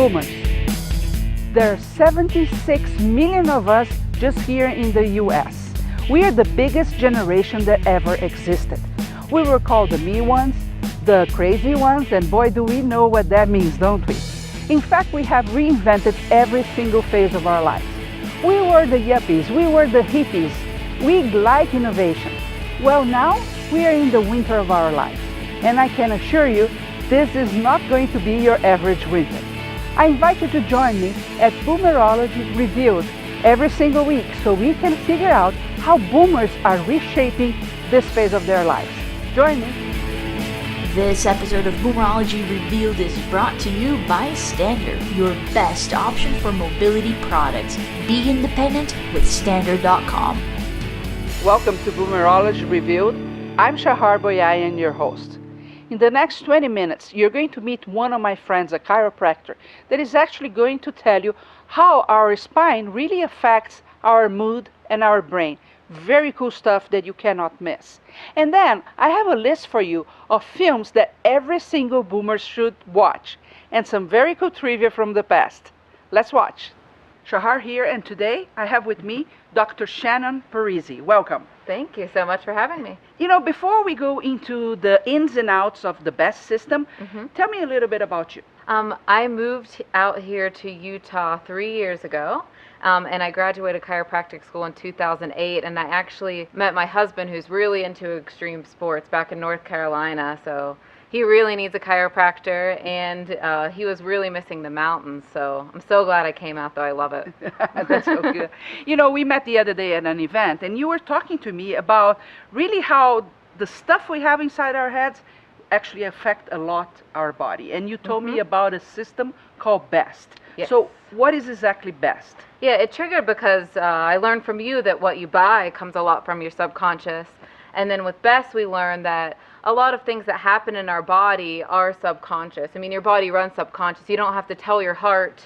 boomers. There are 76 million of us just here in the US. We are the biggest generation that ever existed. We were called the me ones, the crazy ones, and boy do we know what that means, don't we? In fact, we have reinvented every single phase of our lives. We were the yuppies, we were the hippies. We like innovation. Well, now we are in the winter of our lives, and I can assure you this is not going to be your average winter. I invite you to join me at Boomerology Revealed every single week so we can figure out how boomers are reshaping this phase of their lives. Join me. This episode of Boomerology Revealed is brought to you by Standard, your best option for mobility products. Be independent with Standard.com. Welcome to Boomerology Revealed. I'm Shahar Boyayan, your host. In the next 20 minutes, you're going to meet one of my friends, a chiropractor, that is actually going to tell you how our spine really affects our mood and our brain. Very cool stuff that you cannot miss. And then I have a list for you of films that every single boomer should watch, and some very cool trivia from the past. Let's watch. Shahar here, and today I have with me Dr. Shannon Parisi. Welcome. Thank you so much for having me. You know, before we go into the ins and outs of the BEST system, tell me a little bit about you. I moved out here to Utah 3 years ago, and I graduated chiropractic school in 2008, and I actually met my husband, who's really into extreme sports, back in North Carolina, so he really needs a chiropractor, and he was really missing the mountains, so I'm so glad I came out, though. I love it. That's so good. You know, we met the other day at an event, and you were talking to me about really how the stuff we have inside our heads actually affect a lot our body, and you told me about a system called BEST. Yes. So what is exactly BEST? Yeah, it triggered because I learned from you that what you buy comes a lot from your subconscious, and then with BEST we learned that a lot of things that happen in our body are subconscious. I mean, your body runs subconscious. You don't have to tell your heart,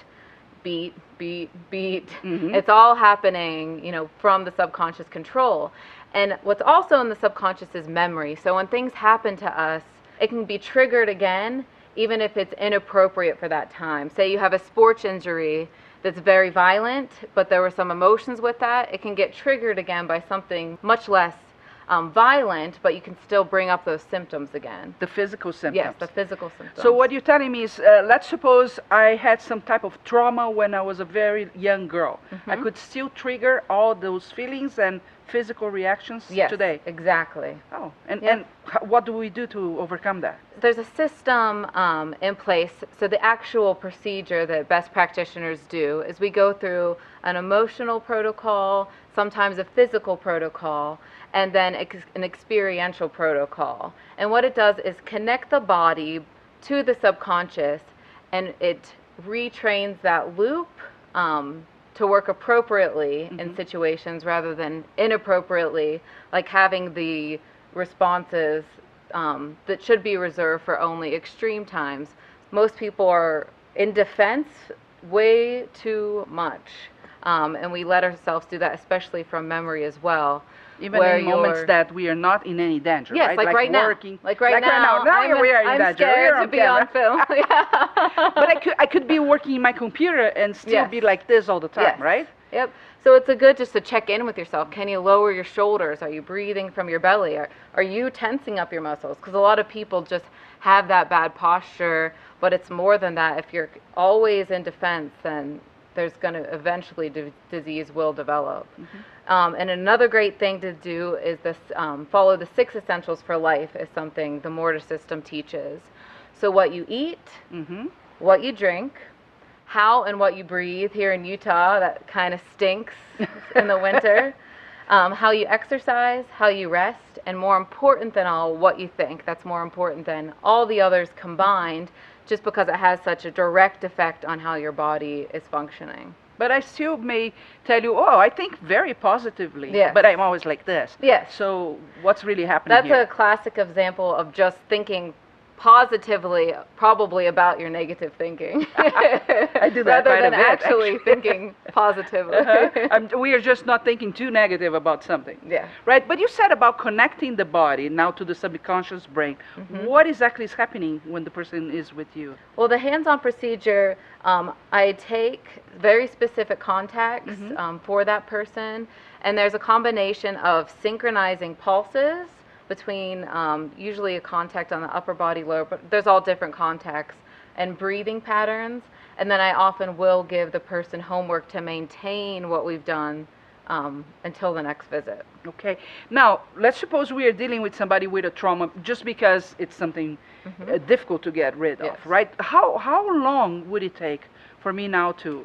beat, beat, beat. It's all happening, you know, from the subconscious control. And what's also in the subconscious is memory. So when things happen to us, it can be triggered again, even if it's inappropriate for that time. Say you have a sports injury that's very violent, but there were some emotions with that, it can get triggered again by something much less violent, but you can still bring up those symptoms again. The physical symptoms. Yes, the physical symptoms. So what you're telling me is, let's suppose I had some type of trauma when I was a very young girl. I could still trigger all those feelings and physical reactions today. Exactly. Oh, and what do we do to overcome that? There's a system in place. So the actual procedure that best practitioners do is we go through an emotional protocol, sometimes a physical protocol, and then an experiential protocol. And what it does is connect the body to the subconscious, and it retrains that loop to work appropriately in situations rather than inappropriately, like having the responses that should be reserved for only extreme times. Most people are in defense way too much, and we let ourselves do that, especially from memory as well. Even in moments that we are not in any danger, yes, right? like right working, now. Like right now. We are in danger. Scared to be on film. But I could be working in my computer and still be like this all the time, right? Yep. So it's good just to check in with yourself. Can you lower your shoulders? Are you breathing from your belly? Are you tensing up your muscles? Because a lot of people just have that bad posture, but it's more than that. If you're always in defense, then there's going to eventually disease will develop. And another great thing to do is this: follow the 6 essentials for life is something the Mortar system teaches. So what you eat, what you drink, how and what you breathe. Here in Utah, that kind of stinks in the winter. How you exercise, how you rest, and more important than all, what you think. That's more important than all the others combined, just because it has such a direct effect on how your body is functioning. But I still may tell you, oh, I think very positively, but I'm always like this. Yes. So what's really happening That's here? a classic example of just thinking positively, probably about your negative thinking. I do that rather quite than a bit, actually thinking positively. We are just not thinking too negative about something. Yeah. Right, but you said about connecting the body now to the subconscious brain. What exactly is happening when the person is with you? Well, the hands-on procedure, I take very specific contacts for that person, and there's a combination of synchronizing pulses between usually a contact on the upper body, lower, but there's all different contacts, and breathing patterns, and then I often will give the person homework to maintain what we've done until the next visit. Okay. Now, let's suppose we are dealing with somebody with a trauma just because it's something difficult to get rid of, right? How long would it take for me now to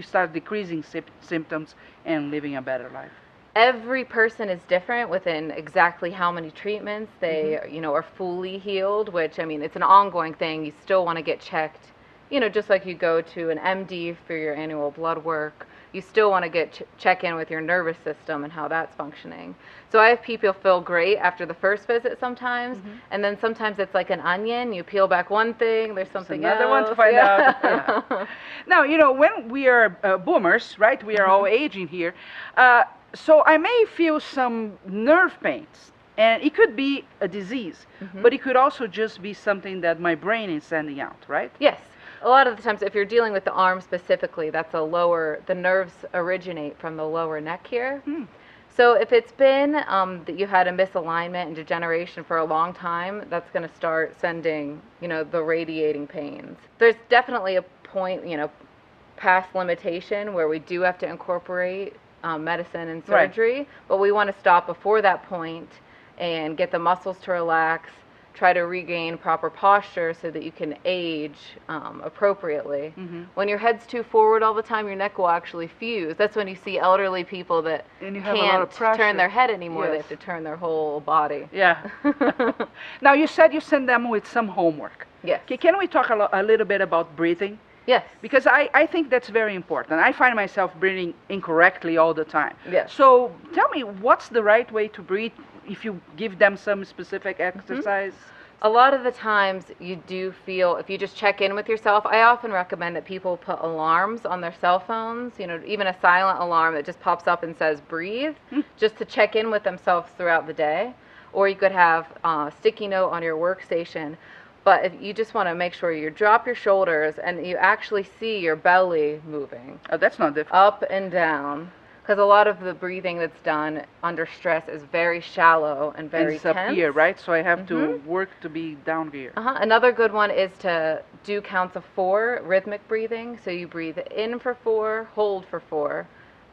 start decreasing symptoms and living a better life? Every person is different within exactly how many treatments they are fully healed, which, I mean, it's an ongoing thing. You still want to get checked, just like you go to an MD for your annual blood work. You still want to get check in with your nervous system and how that's functioning. So I have people feel great after the first visit sometimes, and then sometimes it's like an onion. You peel back one thing, there's something else. Another one to find out. Yeah. Now, when we are boomers, right, we are all aging here, so I may feel some nerve pains, and it could be a disease, but it could also just be something that my brain is sending out, right? Yes. A lot of the times, if you're dealing with the arm specifically, the nerves originate from the lower neck here. So if it's been that you had a misalignment and degeneration for a long time, that's going to start sending, the radiating pains. There's definitely a point, past limitation where we do have to incorporate medicine and surgery, but we want to stop before that point and get the muscles to relax, try to regain proper posture so that you can age appropriately. When your head's too forward all the time, your neck will actually fuse. That's when you see elderly people that can't turn their head anymore. They have to turn their whole body. Yeah. Now, you said you send them with some homework. Yes. Okay, can we talk a little bit about breathing? Yes. Because I think that's very important. I find myself breathing incorrectly all the time. Yes. So tell me, what's the right way to breathe if you give them some specific exercise? A lot of the times you do feel, if you just check in with yourself, I often recommend that people put alarms on their cell phones, even a silent alarm that just pops up and says breathe, just to check in with themselves throughout the day. Or you could have a sticky note on your workstation. But if you just want to make sure you drop your shoulders and you actually see your belly moving. Oh, that's not difficult. Up and down. Because a lot of the breathing that's done under stress is very shallow and very it's tense. Up here, right? So I have to work to be down here. Another good one is to do counts of 4, rhythmic breathing. So you breathe in for 4, hold for 4,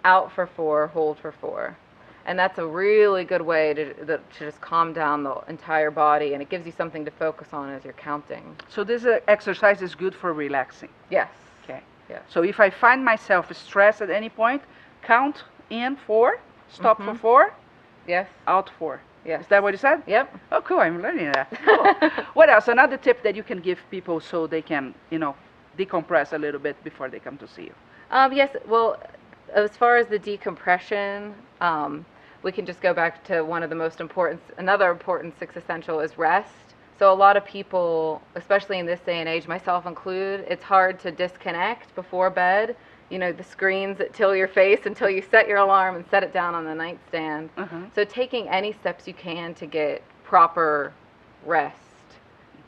out for 4, hold for 4. And that's a really good way to just calm down the entire body, and it gives you something to focus on as you're counting. So this exercise is good for relaxing? Yes. Okay. Yeah. So if I find myself stressed at any point, count in 4, stop for 4, yes, out 4. Yes. Is that what you said? Yep. Oh, cool. I'm learning that. Cool. What else? Another tip that you can give people so they can, decompress a little bit before they come to see you? Yes. Well, as far as the decompression, we can just go back to another important 6 essential is rest. So a lot of people, especially in this day and age, myself included, it's hard to disconnect before bed. The screens that till your face until you set your alarm and set it down on the nightstand. So taking any steps you can to get proper rest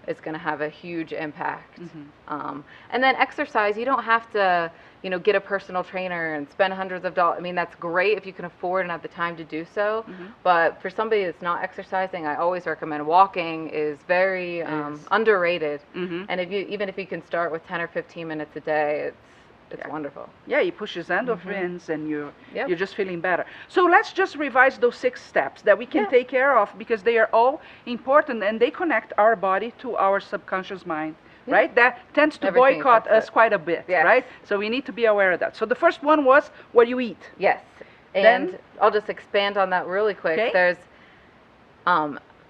is going to have a huge impact. And then exercise, you don't have to, get a personal trainer and spend hundreds of dollars. I mean, that's great if you can afford and have the time to do so. But for somebody that's not exercising, I always recommend walking is very underrated. And even if you can start with 10 or 15 minutes a day, it's wonderful. Yeah, it pushes endorphins and you're just feeling better. So let's just revise those 6 steps that we can take care of, because they are all important and they connect our body to our subconscious mind, right? That tends to boycott us quite a bit, right? So we need to be aware of that. So the first one was what you eat. Yes. And then, I'll just expand on that really quick. There's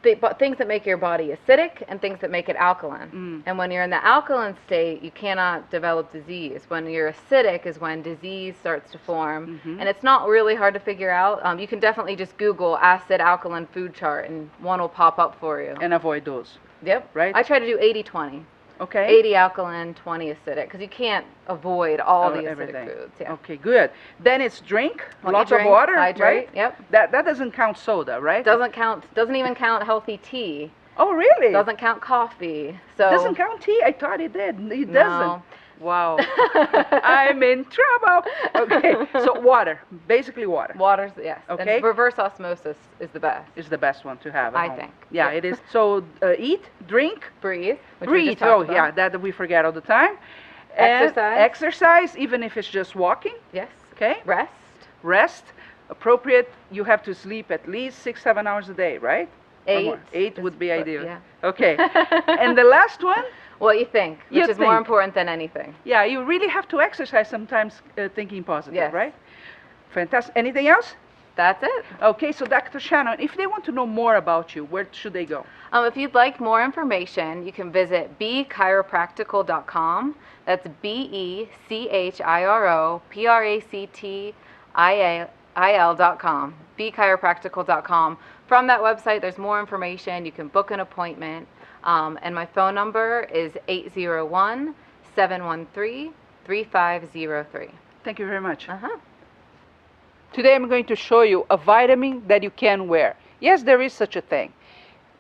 things that make your body acidic and things that make it alkaline. And when you're in the alkaline state, you cannot develop disease. When you're acidic is when disease starts to form. And it's not really hard to figure out. You can definitely just Google acid alkaline food chart and one will pop up for you. And avoid those. Yep. Right? I try to do 80-20. Okay. 80 alkaline, 20 acidic, because you can't avoid all the acidic everything. foods. Yeah. Okay, good. Then it's drink, What lots you of drink, water, hydrate, right? Yep. That doesn't count soda, right? Doesn't even count healthy tea. Oh, really? Doesn't count coffee. So Doesn't count tea? I thought it did. It No. doesn't. Wow. I'm in trouble. Okay, so water, basically water. Water's, yes. Okay. And reverse osmosis is the best. Is the best one to have at I home. think. Yeah, Yeah. it is. So eat, drink, Breathe. Which we breathe. just talked Oh, about. yeah, that we forget all the time. And Exercise. exercise, even if it's just walking. Yes. Okay. Rest. Rest, appropriate. You have to sleep at least 6-7 hours a day, right? Or 8. more. 8 would be ideal. Yeah. Okay. And the last one, What you think, which You is more think. important than anything. yeah, you really have to exercise sometimes, thinking positive, Yes. right? Fantastic. Anything else? That's it. Okay, so Dr. Shannon, if they want to know more about you, where should they go? If you'd like more information, you can visit bechiropractical.com. That's bechiropractical.com. bechiropractical.com. From that website, there's more information. You can book an appointment. And my phone number is 801-713-3503. Thank you very much. Uh-huh. Today I'm going to show you a vitamin that you can wear. Yes, there is such a thing.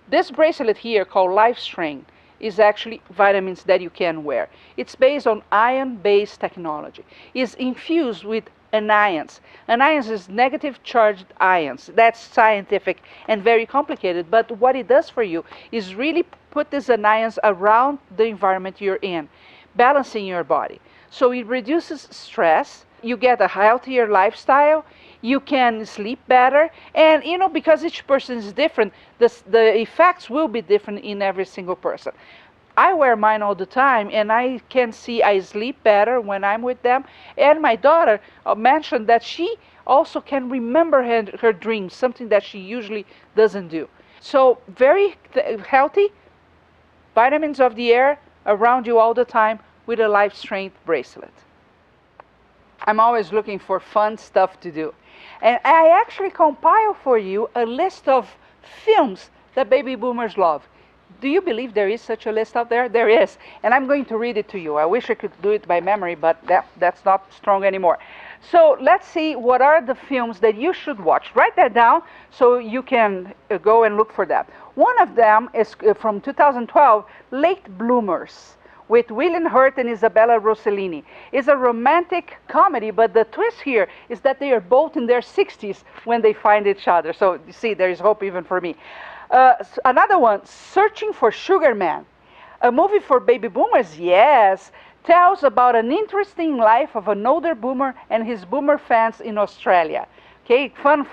This bracelet here called Lifestrength is actually vitamins that you can wear. It's based on ion-based technology. It's infused with anions. Anions is negative charged ions. That's scientific and very complicated, but what it does for you is really put these anions around the environment you're in, balancing your body. So it reduces stress, you get a healthier lifestyle, you can sleep better, and you know, because each person is different, the effects will be different in every single person. I wear mine all the time, and I can see I sleep better when I'm with them. And my daughter mentioned that she also can remember her dreams, something that she usually doesn't do. So very healthy, vitamins of the air around you all the time with a Lifestrength bracelet. I'm always looking for fun stuff to do. And I actually compile for you a list of films that baby boomers love. Do you believe there is such a list out there? There is. And I'm going to read it to you. I wish I could do it by memory, but that's not strong anymore. So let's see what are the films that you should watch. Write that down so you can go and look for that. One of them is from 2012, Late Bloomers, with William Hurt and Isabella Rossellini. It's a romantic comedy, but the twist here is that they are both in their 60s when they find each other. So you see, there is hope even for me. Another one, Searching for Sugar Man, a movie for baby boomers, yes, tells about an interesting life of an older boomer and his boomer fans in Australia. Okay, fun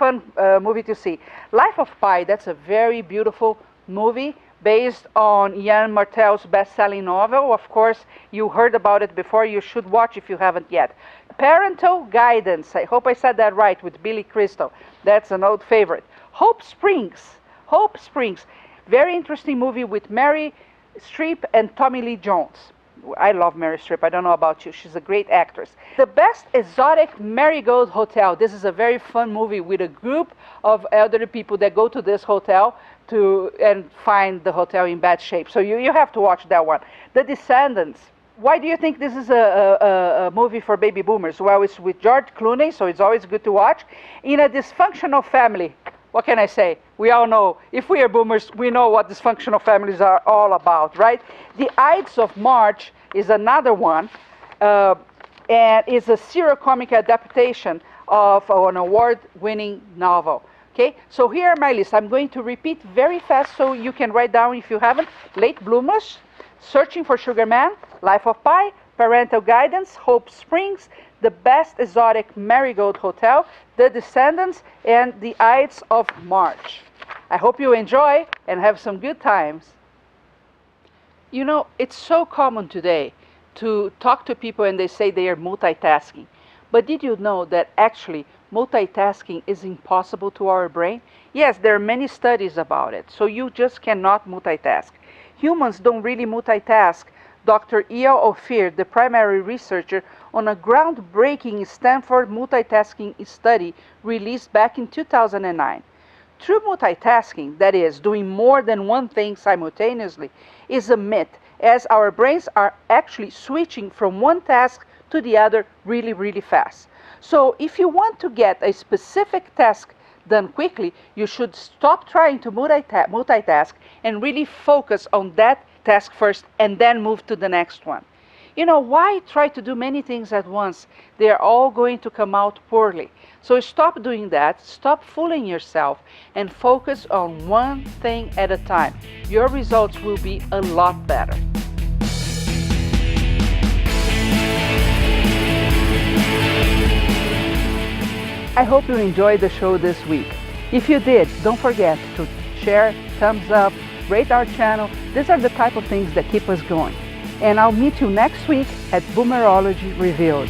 movie to see. Life of Pi, that's a very beautiful movie based on Ian Martel's best-selling novel. Of course, you heard about it before. You should watch if you haven't yet. Parental Guidance, I hope I said that right, with Billy Crystal. That's an old favorite. Hope Springs, very interesting movie with Mary Streep and Tommy Lee Jones. I love Mary Streep. I don't know about you. She's a great actress. The Best Exotic Marigold Hotel. This is a very fun movie with a group of elderly people that go to this hotel and find the hotel in bad shape. So you have to watch that one. The Descendants. Why do you think this is a movie for baby boomers? Well, it's with George Clooney, so it's always good to watch. In a dysfunctional family. What can I say? We all know, if we are boomers, we know what dysfunctional families are all about, right? The Ides of March is another one, and is a serial-comic adaptation of an award-winning novel. Okay, so here are my list. I'm going to repeat very fast so you can write down if you haven't. Late Bloomers, Searching for Sugar Man, Life of Pi, Parental Guidance, Hope Springs, The Best Exotic Marigold Hotel, The Descendants, and The Ides of March. I hope you enjoy and have some good times. You know, it's so common today to talk to people and they say they are multitasking. But did you know that actually multitasking is impossible to our brain? Yes, there are many studies about it, so you just cannot multitask. Humans don't really multitask. Dr. Eyal Ophir, the primary researcher on a groundbreaking Stanford multitasking study released back in 2009. True multitasking, that is, doing more than one thing simultaneously, is a myth, as our brains are actually switching from one task to the other really, really fast. So if you want to get a specific task done quickly, you should stop trying to multitask and really focus on that task first and then move to the next one. Why try to do many things at once? They are all going to come out poorly. So stop doing that, stop fooling yourself, and focus on one thing at a time. Your results will be a lot better. I hope you enjoyed the show this week. If you did, don't forget to share, thumbs up, rate our channel. These are the type of things that keep us going. And I'll meet you next week at Boomerology Revealed.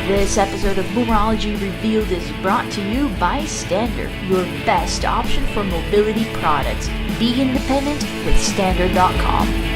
This episode of Boomerology Revealed is brought to you by Standard, your best option for mobility products. Be independent with Standard.com.